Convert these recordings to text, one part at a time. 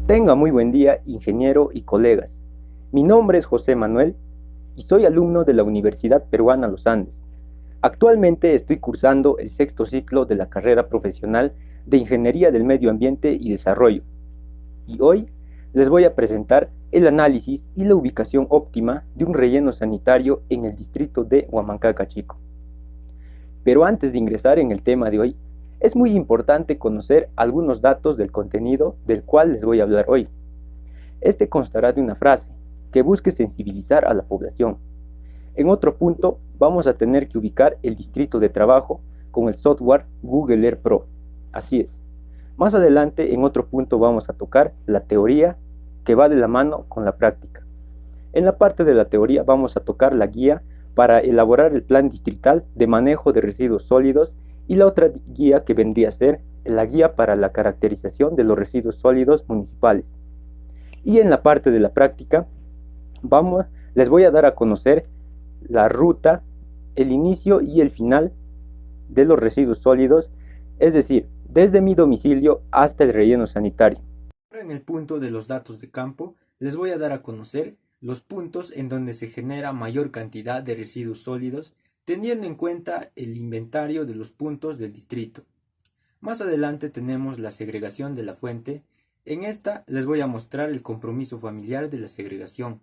Tenga muy buen día, ingeniero y colegas. Mi nombre es José Manuel y soy alumno de la Universidad Peruana Los Andes. Actualmente estoy cursando el sexto ciclo de la carrera profesional de Ingeniería del Medio Ambiente y Desarrollo. Y hoy les voy a presentar el análisis y la ubicación óptima de un relleno sanitario en el distrito de Huamancaca Chico. Pero antes de ingresar en el tema de hoy, es muy importante conocer algunos datos del contenido del cual les voy a hablar hoy. Este constará de una frase que busque sensibilizar a la población. En otro punto, vamos a tener que ubicar el distrito de trabajo con el software Google Earth Pro. Así es. Más adelante, en otro punto, vamos a tocar la teoría que va de la mano con la práctica. En la parte de la teoría vamos a tocar la guía para elaborar el plan distrital de manejo de residuos sólidos y la otra guía que vendría a ser la guía para la caracterización de los residuos sólidos municipales. Y en la parte de la práctica, les voy a dar a conocer la ruta, el inicio y el final de los residuos sólidos, es decir, desde mi domicilio hasta el relleno sanitario. Ahora en el punto de los datos de campo, les voy a dar a conocer los puntos en donde se genera mayor cantidad de residuos sólidos, teniendo en cuenta el inventario de los puntos del distrito. Más adelante tenemos la segregación de la fuente. En esta les voy a mostrar el compromiso familiar de la segregación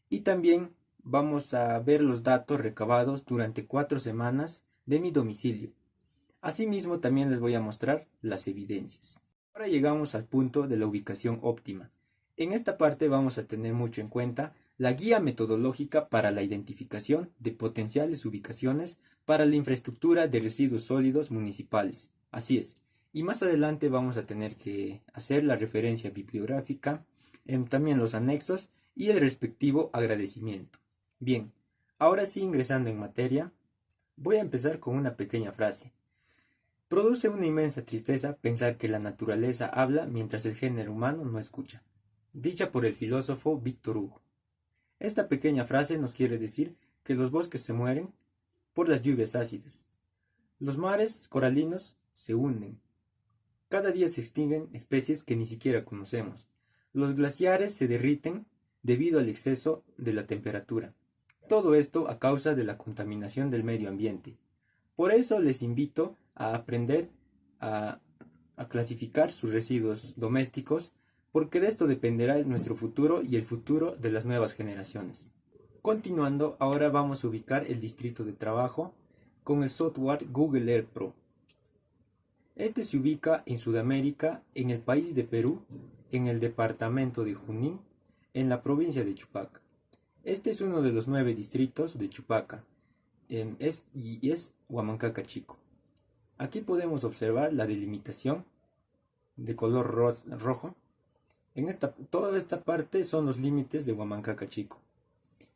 y también vamos a ver los datos recabados durante 4 semanas de mi domicilio. Asimismo también les voy a mostrar las evidencias. Ahora llegamos al punto de la ubicación óptima. En esta parte vamos a tener mucho en cuenta la guía metodológica para la identificación de potenciales ubicaciones para la infraestructura de residuos sólidos municipales. Así es. Y más adelante vamos a tener que hacer la referencia bibliográfica, también los anexos y el respectivo agradecimiento. Bien, ahora sí ingresando en materia, voy a empezar con una pequeña frase. Produce una inmensa tristeza pensar que la naturaleza habla mientras el género humano no escucha. Dicha por el filósofo Víctor Hugo. Esta pequeña frase nos quiere decir que los bosques se mueren por las lluvias ácidas. Los mares coralinos se hunden. Cada día se extinguen especies que ni siquiera conocemos. Los glaciares se derriten debido al exceso de la temperatura. Todo esto a causa de la contaminación del medio ambiente. Por eso les invito a aprender a, a clasificar sus residuos domésticos, porque de esto dependerá nuestro futuro y el futuro de las nuevas generaciones. Continuando, ahora vamos a ubicar el distrito de trabajo con el software Google Earth Pro. Este se ubica en Sudamérica, en el país de Perú, en el departamento de Junín, en la provincia de Chupaca. Este es uno de los 9 distritos de Chupaca, es Huamancaca Chico. Aquí podemos observar la delimitación de color rojo. Toda esta parte son los límites de Huamancaca Chico.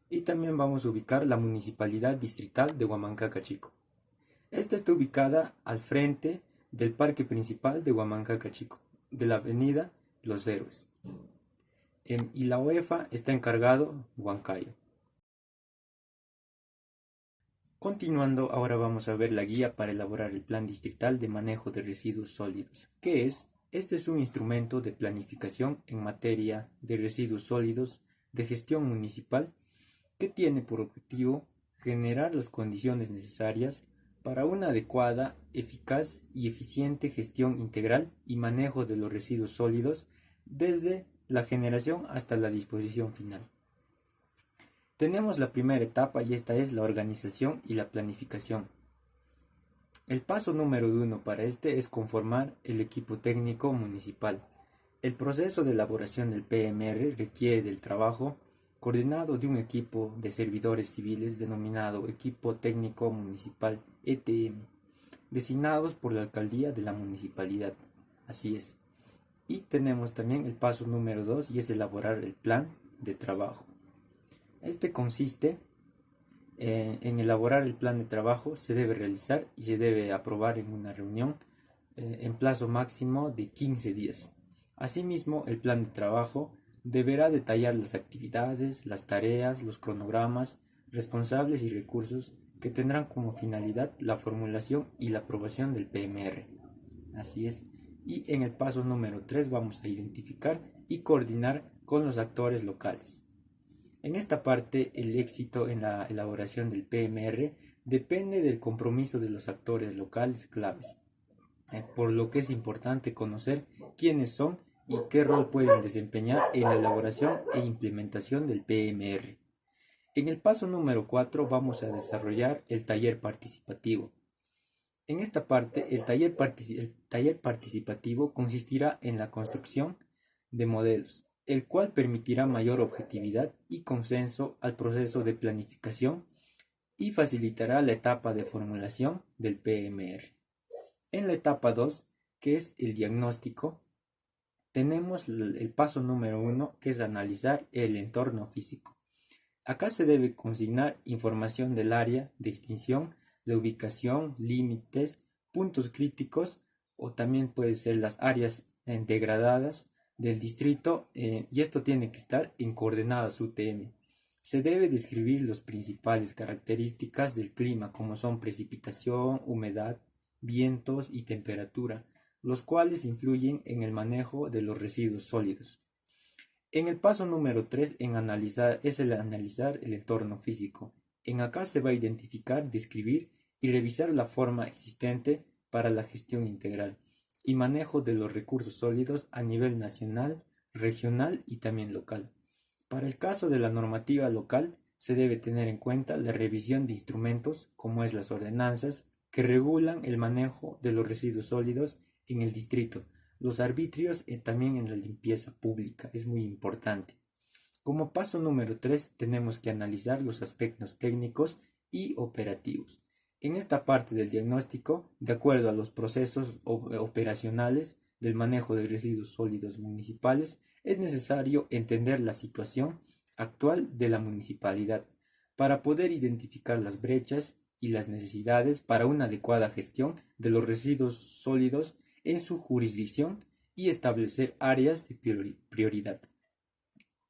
Y también vamos a ubicar la municipalidad distrital de Huamancaca Chico. Esta está ubicada al frente del parque principal de Huamancaca Chico, de la avenida Los Héroes. Y la UEFA está encargado Huancayo. Continuando, ahora vamos a ver la guía para elaborar el Plan Distrital de Manejo de Residuos Sólidos. ¿Qué es? Este es un instrumento de planificación en materia de residuos sólidos de gestión municipal que tiene por objetivo generar las condiciones necesarias para una adecuada, eficaz y eficiente gestión integral y manejo de los residuos sólidos desde la generación hasta la disposición final. Tenemos la primera etapa y esta es la organización y la planificación. El paso número 1 para este es conformar el equipo técnico municipal. El proceso de elaboración del PMR requiere del trabajo coordinado de un equipo de servidores civiles denominado Equipo Técnico Municipal ETM, designados por la alcaldía de la municipalidad. Así es. Y tenemos también el paso número 2 y es elaborar el plan de trabajo. Este consiste en elaborar el plan de trabajo, se debe realizar y se debe aprobar en una reunión en plazo máximo de 15 días. Asimismo, el plan de trabajo deberá detallar las actividades, las tareas, los cronogramas, responsables y recursos que tendrán como finalidad la formulación y la aprobación del PMR. Así es. Y en el paso número 3 vamos a identificar y coordinar con los actores locales. En esta parte, el éxito en la elaboración del PMR depende del compromiso de los actores locales claves, por lo que es importante conocer quiénes son y qué rol pueden desempeñar en la elaboración e implementación del PMR. En el paso número 4 vamos a desarrollar el taller participativo. En esta parte, el taller participativo consistirá en la construcción de modelos, el cual permitirá mayor objetividad y consenso al proceso de planificación y facilitará la etapa de formulación del PMR. En la etapa 2, que es el diagnóstico, tenemos el paso número 1, que es analizar el entorno físico. Acá se debe consignar información del área de extinción, la ubicación, límites, puntos críticos o también puede ser las áreas degradadas del distrito y esto tiene que estar en coordenadas UTM. Se debe describir las principales características del clima como son precipitación, humedad, vientos y temperatura, los cuales influyen en el manejo de los residuos sólidos. En el paso número 3 es el analizar el entorno físico. En acá se va a identificar, describir y revisar la forma existente para la gestión integral y manejo de los recursos sólidos a nivel nacional, regional y también local. Para el caso de la normativa local, se debe tener en cuenta la revisión de instrumentos, como es las ordenanzas, que regulan el manejo de los residuos sólidos en el distrito, los arbitrios también en la limpieza pública, es muy importante. Como paso número 3 tenemos que analizar los aspectos técnicos y operativos. En esta parte del diagnóstico, de acuerdo a los procesos operacionales del manejo de residuos sólidos municipales, es necesario entender la situación actual de la municipalidad para poder identificar las brechas y las necesidades para una adecuada gestión de los residuos sólidos en su jurisdicción y establecer áreas de prioridad.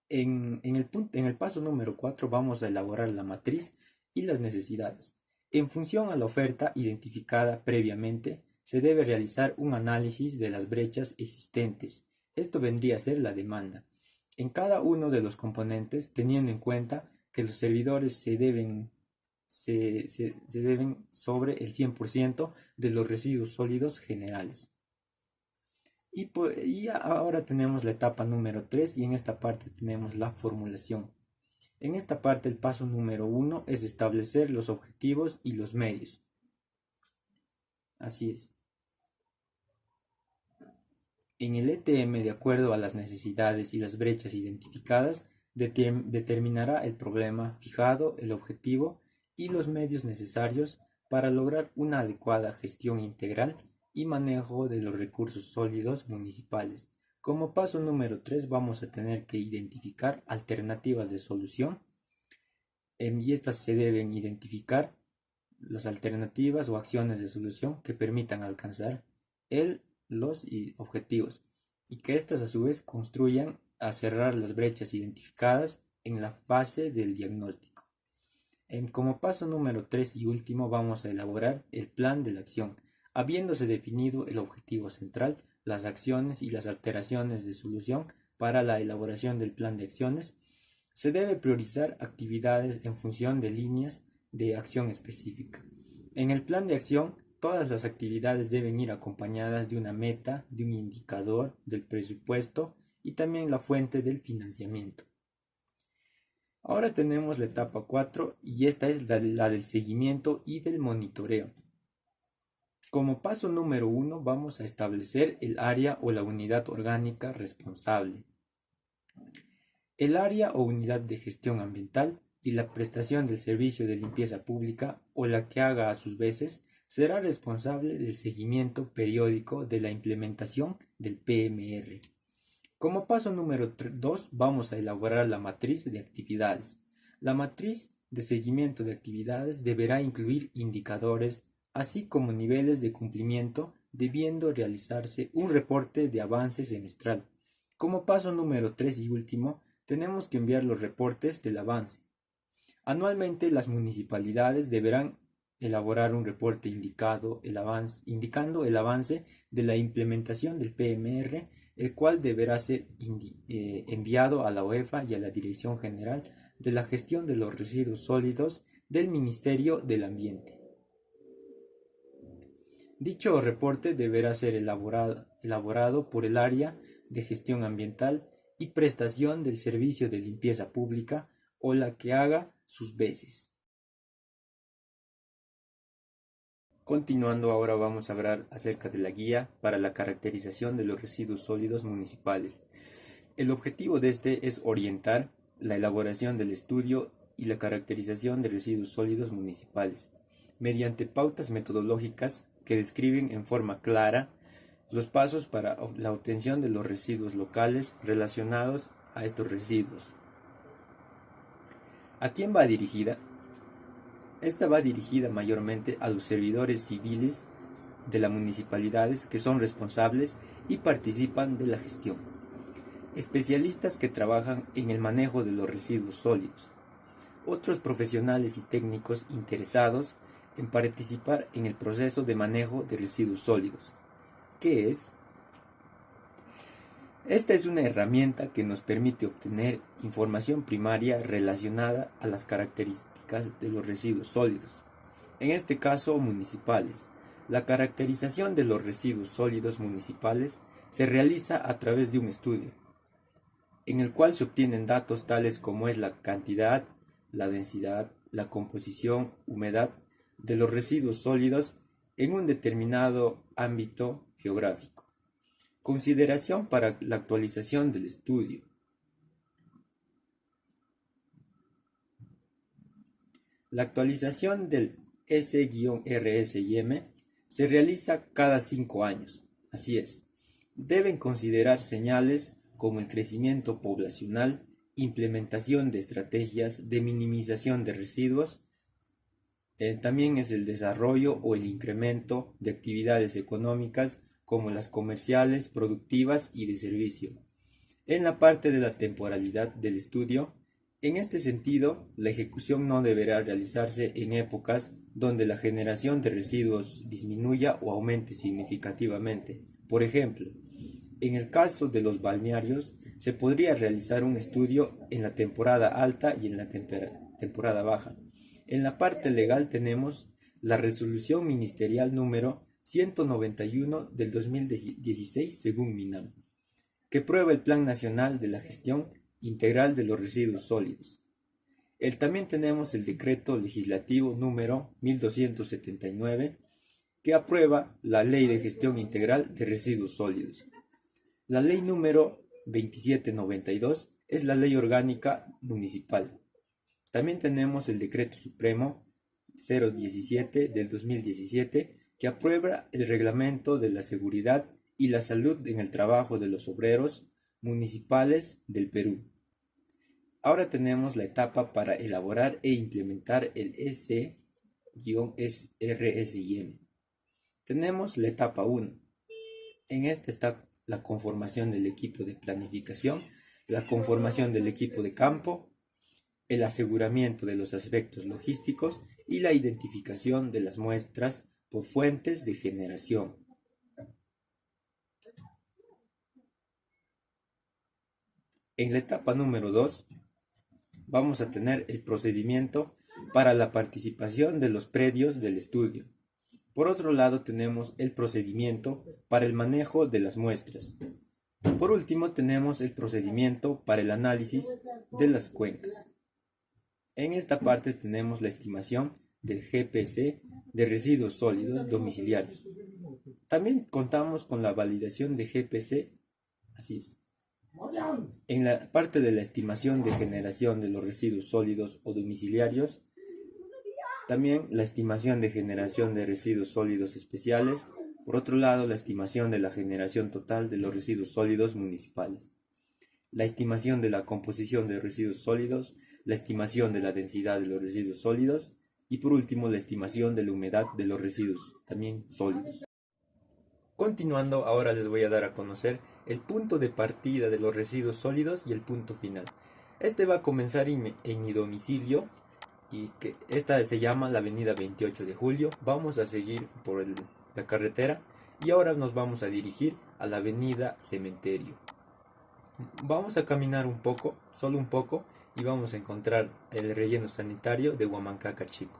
En el paso número 4 vamos a elaborar la matriz y las necesidades. En función a la oferta identificada previamente, se debe realizar un análisis de las brechas existentes. Esto vendría a ser la demanda. En cada uno de los componentes, teniendo en cuenta que los servidores se deben sobre el 100% de los residuos sólidos generales. Y ahora tenemos la etapa número 3 y en esta parte tenemos la formulación. En esta parte el paso número 1 es establecer los objetivos y los medios. Así es. En el ETM, de acuerdo a las necesidades y las brechas identificadas, determinará el problema fijado, el objetivo y los medios necesarios para lograr una adecuada gestión integral y manejo de los recursos sólidos municipales. Como paso número 3 vamos a tener que identificar alternativas de solución y estas se deben identificar las alternativas o acciones de solución que permitan alcanzar los objetivos y que éstas a su vez construyan a cerrar las brechas identificadas en la fase del diagnóstico. Como paso número 3 y último vamos a elaborar el plan de la acción, habiéndose definido el objetivo central, las acciones y las alteraciones de solución para la elaboración del plan de acciones. Se debe priorizar actividades en función de líneas de acción específica. En el plan de acción, todas las actividades deben ir acompañadas de una meta, de un indicador, del presupuesto y también la fuente del financiamiento. Ahora tenemos la etapa 4 y esta es la del seguimiento y del monitoreo. Como paso número 1 vamos a establecer el área o la unidad orgánica responsable. El área o unidad de gestión ambiental y la prestación del servicio de limpieza pública o la que haga a sus veces será responsable del seguimiento periódico de la implementación del PMR. Como paso número 2 vamos a elaborar la matriz de actividades. La matriz de seguimiento de actividades deberá incluir indicadores, así como niveles de cumplimiento, debiendo realizarse un reporte de avance semestral. Como paso número 3 y último, tenemos que enviar los reportes del avance. Anualmente las municipalidades deberán elaborar un reporte indicando el avance de la implementación del PMR, el cual deberá ser enviado a la UEFA y a la Dirección General de la Gestión de los Residuos Sólidos del Ministerio del Ambiente. Dicho reporte deberá ser elaborado por el área de gestión ambiental y prestación del servicio de limpieza pública o la que haga sus veces. Continuando, ahora vamos a hablar acerca de la guía para la caracterización de los residuos sólidos municipales. El objetivo de este es orientar la elaboración del estudio y la caracterización de residuos sólidos municipales, mediante pautas metodológicas que describen en forma clara los pasos para la obtención de los residuos locales relacionados a estos residuos. ¿A quién va dirigida? Esta va dirigida mayormente a los servidores civiles de las municipalidades que son responsables y participan de la gestión, especialistas que trabajan en el manejo de los residuos sólidos, otros profesionales y técnicos interesados en participar en el proceso de manejo de residuos sólidos. ¿Qué es? Esta es una herramienta que nos permite obtener información primaria relacionada a las características de los residuos sólidos, en este caso municipales. La caracterización de los residuos sólidos municipales se realiza a través de un estudio, en el cual se obtienen datos tales como es la cantidad, la densidad, la composición, humedad de los residuos sólidos en un determinado ámbito geográfico. Consideración para la actualización del estudio. La actualización del S-RSIM se realiza cada 5 años. Así es, deben considerar señales como el crecimiento poblacional, implementación de estrategias de minimización de residuos, también es el desarrollo o el incremento de actividades económicas como las comerciales, productivas y de servicio. En la parte de la temporalidad del estudio, en este sentido, la ejecución no deberá realizarse en épocas donde la generación de residuos disminuya o aumente significativamente. Por ejemplo, en el caso de los balnearios, se podría realizar un estudio en la temporada alta y en la temporada baja. En la parte legal tenemos la resolución ministerial número 191 del 2016 según MINAM, que prueba el Plan Nacional de la Gestión Integral de los Residuos Sólidos. También tenemos el Decreto Legislativo número 1279, que aprueba la Ley de Gestión Integral de Residuos Sólidos. La Ley número 2792 es la Ley Orgánica Municipal. También tenemos el Decreto Supremo 017 del 2017, que aprueba el Reglamento de la Seguridad y la Salud en el Trabajo de los Obreros Municipales del Perú. Ahora tenemos la etapa para elaborar e implementar el S-RSIM. Tenemos la etapa 1. En esta está la conformación del equipo de planificación, la conformación del equipo de campo, el aseguramiento de los aspectos logísticos y la identificación de las muestras por fuentes de generación. En la etapa número 2 vamos a tener el procedimiento para la participación de los predios del estudio. Por otro lado tenemos el procedimiento para el manejo de las muestras. Por último tenemos el procedimiento para el análisis de las cuencas. En esta parte tenemos la estimación del GPC de residuos sólidos domiciliarios. También contamos con la validación de GPC, así es. En la parte de la estimación de generación de los residuos sólidos o domiciliarios, también la estimación de generación de residuos sólidos especiales. Por otro lado, la estimación de la generación total de los residuos sólidos municipales. La estimación de la composición de residuos sólidos, la estimación de la densidad de los residuos sólidos y por último la estimación de la humedad de los residuos también sólidos. Continuando, ahora les voy a dar a conocer el punto de partida de los residuos sólidos y el punto final. Este va a comenzar en mi domicilio y que esta se llama la avenida 28 de Julio. Vamos a seguir por la carretera y ahora nos vamos a dirigir a la avenida Cementerio. Vamos a caminar un poco, solo un poco, y vamos a encontrar el relleno sanitario de Huamancaca Chico.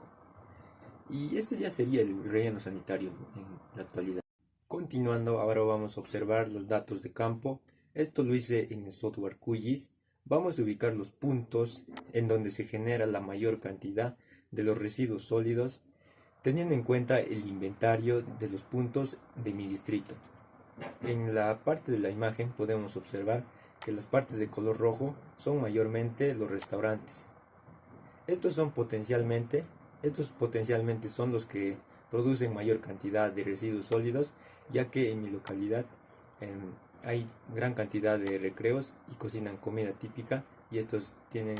Y este ya sería el relleno sanitario en la actualidad. Continuando, ahora vamos a observar los datos de campo. Esto lo hice en el software QGIS. Vamos a ubicar los puntos en donde se genera la mayor cantidad de los residuos sólidos, teniendo en cuenta el inventario de los puntos de mi distrito. En la parte de la imagen podemos observar que las partes de color rojo son mayormente los restaurantes. Estos potencialmente son los que producen mayor cantidad de residuos sólidos, ya que en mi localidad hay gran cantidad de recreos y cocinan comida típica, y estos tienen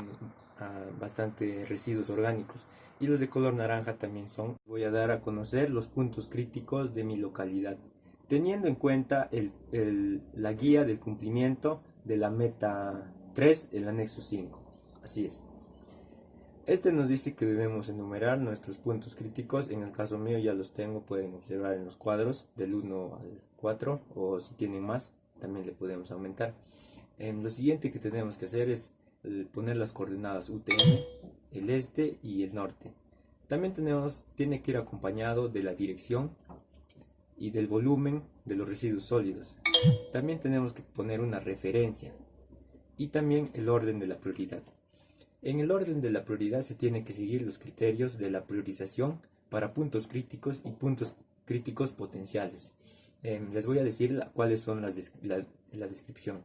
bastante residuos orgánicos. Y los de color naranja también son. Voy a dar a conocer los puntos críticos de mi localidad, teniendo en cuenta la guía del cumplimiento de la meta 3 del anexo 5. Así es. Este nos dice que debemos enumerar nuestros puntos críticos. En el caso mío ya los tengo, pueden observar en los cuadros del 1 al 4, o si tienen más también le podemos aumentar. Lo siguiente que tenemos que hacer es poner las coordenadas UTM, el este y el norte. También tiene que ir acompañado de la dirección y del volumen de los residuos sólidos. También tenemos que poner una referencia y también el orden de la prioridad. En el orden de la prioridad se tienen que seguir los criterios de la priorización para puntos críticos y puntos críticos potenciales. Les voy a decir cuáles son la descripción.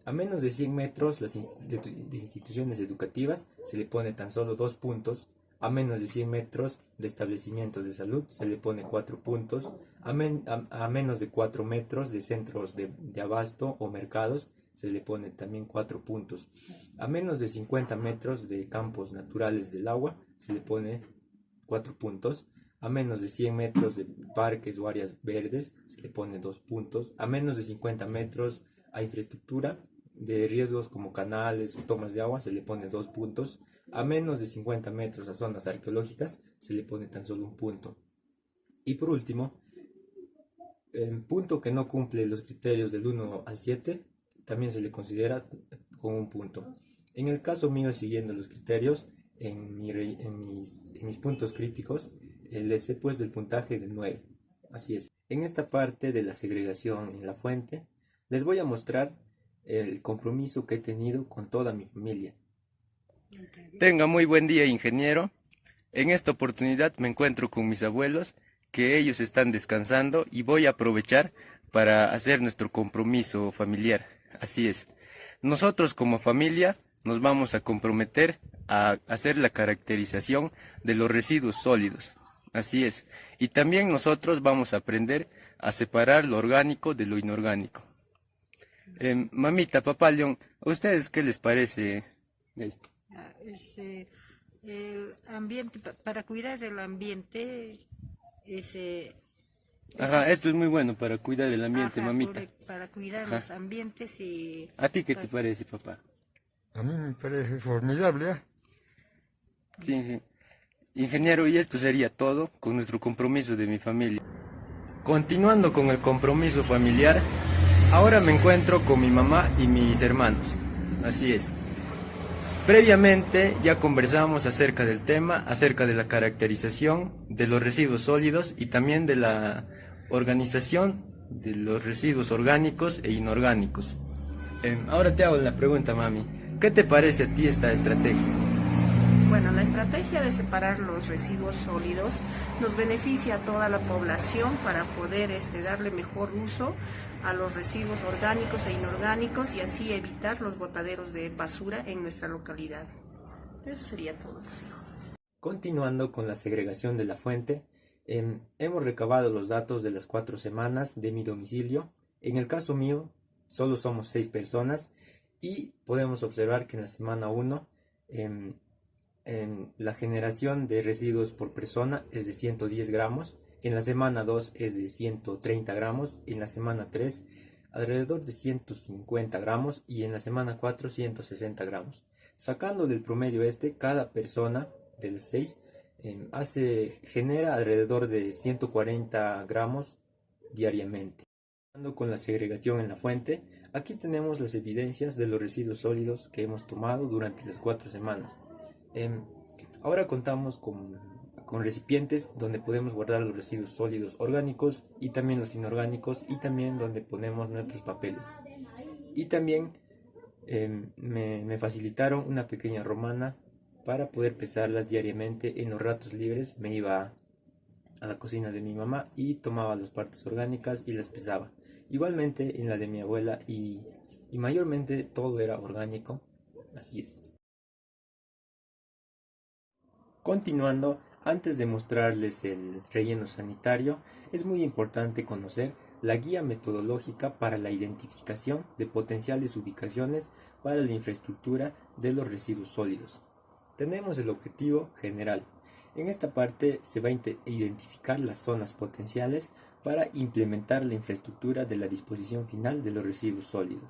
A menos de 100 metros de instituciones educativas se le pone tan solo 2 puntos. A menos de 100 metros de establecimientos de salud se le pone 4 puntos. A menos de 4 metros de centros de abasto o mercados se le pone también 4 puntos. A menos de 50 metros de campos naturales del agua se le pone 4 puntos. A menos de 100 metros de parques o áreas verdes se le pone 2 puntos. A menos de 50 metros a infraestructura de riesgos como canales o tomas de agua se le pone 2 puntos. A menos de 50 metros a zonas arqueológicas se le pone tan solo 1 punto. Y por último, el punto que no cumple los criterios del 1 al 7 también se le considera con 1 punto. En el caso mío, siguiendo los criterios, en mis puntos críticos les he puesto el puntaje de 9. Así es. En esta parte de la segregación en la fuente les voy a mostrar el compromiso que he tenido con toda mi familia. Tenga muy buen día, ingeniero. En esta oportunidad me encuentro con mis abuelos, que ellos están descansando, y voy a aprovechar para hacer nuestro compromiso familiar. Así es. Nosotros como familia nos vamos a comprometer a hacer la caracterización de los residuos sólidos. Así es. Y también nosotros vamos a aprender a separar lo orgánico de lo inorgánico. Mamita, papá León, ¿a ustedes qué les parece esto? El ambiente, para cuidar el ambiente, Ajá, esto es muy bueno para cuidar el ambiente, mamita. para cuidar Ajá. los ambientes y... ¿A ti qué te parece, papá? A mí me parece formidable, ¿eh? Sí, sí. Ingeniero, y esto sería todo con nuestro compromiso de mi familia. Continuando con el compromiso familiar, ahora me encuentro con mi mamá y mis hermanos. Así es. Previamente ya conversamos acerca del tema, acerca de la caracterización de los residuos sólidos y también de la organización de los residuos orgánicos e inorgánicos. Ahora te hago la pregunta, mami. ¿Qué te parece a ti esta estrategia? Bueno, la estrategia de separar los residuos sólidos nos beneficia a toda la población para poder darle mejor uso a los residuos orgánicos e inorgánicos y así evitar los botaderos de basura en nuestra localidad. Eso sería todo, pues, hijo. Continuando con la segregación de la fuente, hemos recabado los datos de las 4 semanas de mi domicilio. En el caso mío, solo somos 6 personas y podemos observar que en la semana 1 la generación de residuos por persona es de 110 gramos, en la semana 2 es de 130 gramos, en la semana 3 alrededor de 150 gramos y en la semana 4 160 gramos. Sacando del promedio cada persona de las 6 genera alrededor de 140 gramos diariamente. Con la segregación en la fuente, aquí tenemos las evidencias de los residuos sólidos que hemos tomado durante las 4 semanas. Ahora contamos con recipientes donde podemos guardar los residuos sólidos orgánicos y también los inorgánicos, y también donde ponemos nuestros papeles. Y también me facilitaron una pequeña romana para poder pesarlas diariamente. En los ratos libres me iba a la cocina de mi mamá y tomaba las partes orgánicas y las pesaba. Igualmente en la de mi abuela, y mayormente todo era orgánico. Así es. Continuando, antes de mostrarles el relleno sanitario, es muy importante conocer la guía metodológica para la identificación de potenciales ubicaciones para la infraestructura de los residuos sólidos. Tenemos el objetivo general. En esta parte se va a identificar las zonas potenciales para implementar la infraestructura de la disposición final de los residuos sólidos.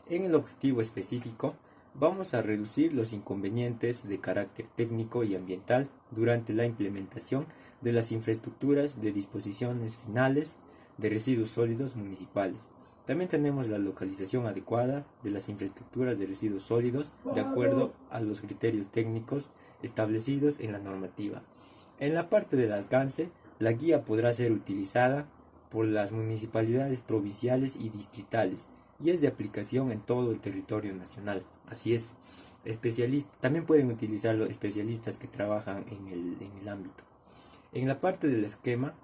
En el objetivo específico, vamos a reducir los inconvenientes de carácter técnico y ambiental durante la implementación de las infraestructuras de disposiciones finales de residuos sólidos municipales. También tenemos la localización adecuada de las infraestructuras de residuos sólidos de acuerdo a los criterios técnicos establecidos en la normativa. En la parte del alcance, la guía podrá ser utilizada por las municipalidades provinciales y distritales y es de aplicación en todo el territorio nacional. Así es, también pueden utilizarlo especialistas que trabajan en el ámbito. En la parte del esquema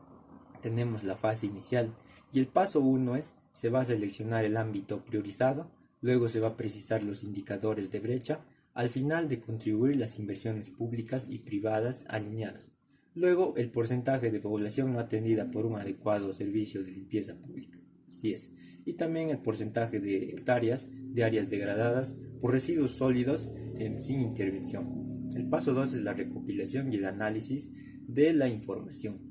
tenemos la fase inicial y el paso 1 se va a seleccionar el ámbito priorizado, luego se va a precisar los indicadores de brecha, al final de contribuir las inversiones públicas y privadas alineadas. Luego el porcentaje de población no atendida por un adecuado servicio de limpieza pública. Así es. Y también el porcentaje de hectáreas de áreas degradadas por residuos sólidos sin intervención. El paso 2 es la recopilación y el análisis de la información.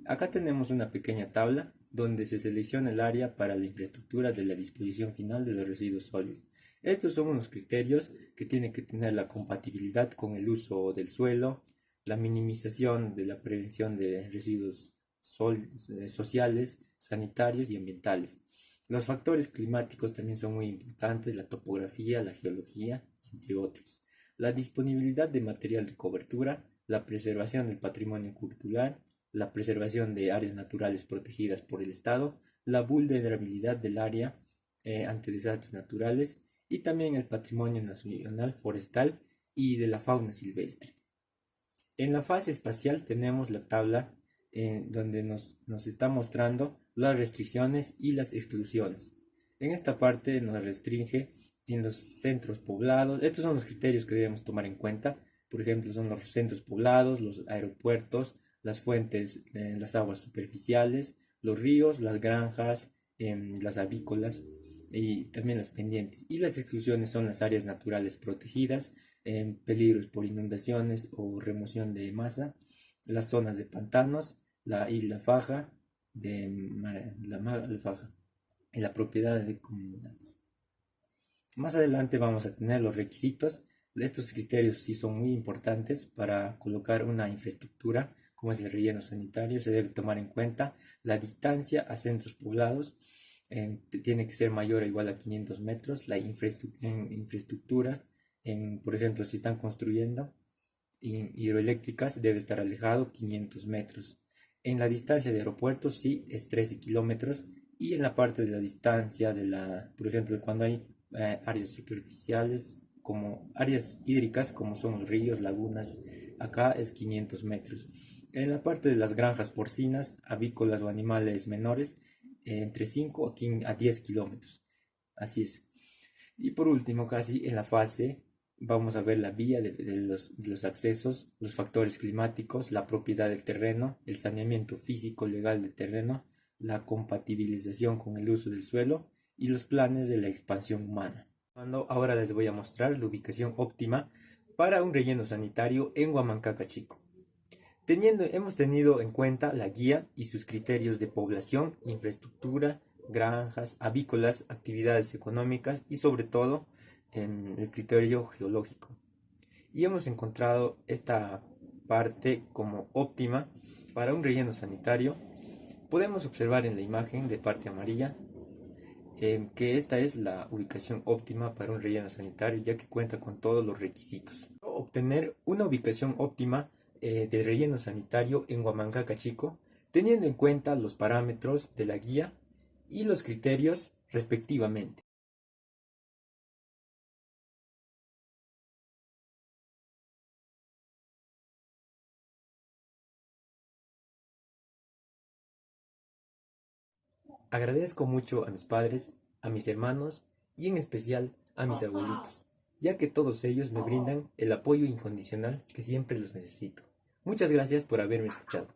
Acá tenemos una pequeña tabla donde se selecciona el área para la infraestructura de la disposición final de los residuos sólidos. Estos son unos criterios que tienen que tener la compatibilidad con el uso del suelo, la minimización de la prevención de residuos sociales, sanitarios y ambientales. Los factores climáticos también son muy importantes, la topografía, la geología, entre otros. La disponibilidad de material de cobertura, la preservación del patrimonio cultural, la preservación de áreas naturales protegidas por el Estado, la vulnerabilidad del área ante desastres naturales y también el patrimonio nacional forestal y de la fauna silvestre. En la fase espacial tenemos la tabla donde nos está mostrando las restricciones y las exclusiones. En esta parte nos restringe en los centros poblados. Estos son los criterios que debemos tomar en cuenta. Por ejemplo, son los centros poblados, los aeropuertos, las fuentes, las aguas superficiales, los ríos, las granjas, las avícolas y también las pendientes. Y las exclusiones son las áreas naturales protegidas, peligros por inundaciones o remoción de masa, las zonas de pantanos, la faja la faja y la propiedad de comunidades. Más adelante vamos a tener los requisitos. Estos criterios sí son muy importantes para colocar una infraestructura como es el relleno sanitario. Se debe tomar en cuenta la distancia a centros poblados, tiene que ser mayor o igual a 500 metros. La infraestructura, por ejemplo, si están construyendo hidroeléctricas, debe estar alejado 500 metros. En la distancia de aeropuertos sí es 13 kilómetros. Y en la parte de la distancia por ejemplo, cuando hay áreas superficiales como áreas hídricas como son los ríos, lagunas, acá es 500 metros. En la parte de las granjas porcinas, avícolas o animales menores, entre 5 a 10 kilómetros. Así es. Y por último, casi en la fase, vamos a ver la vía de los accesos, los factores climáticos, la propiedad del terreno, el saneamiento físico legal del terreno, la compatibilización con el uso del suelo y los planes de la expansión humana. Ahora les voy a mostrar la ubicación óptima para un relleno sanitario en Huamancaca Chico. Hemos tenido en cuenta la guía y sus criterios de población, infraestructura, granjas, avícolas, actividades económicas y sobre todo en el criterio geológico y hemos encontrado esta parte como óptima para un relleno sanitario. Podemos observar en la imagen de parte amarilla que esta es la ubicación óptima para un relleno sanitario, ya que cuenta con todos los requisitos. Obtener una ubicación óptima del relleno sanitario en Huamancaca Chico, teniendo en cuenta los parámetros de la guía y los criterios respectivamente. Agradezco mucho a mis padres, a mis hermanos y en especial a mis abuelitos, ya que todos ellos me brindan el apoyo incondicional que siempre los necesito. Muchas gracias por haberme escuchado.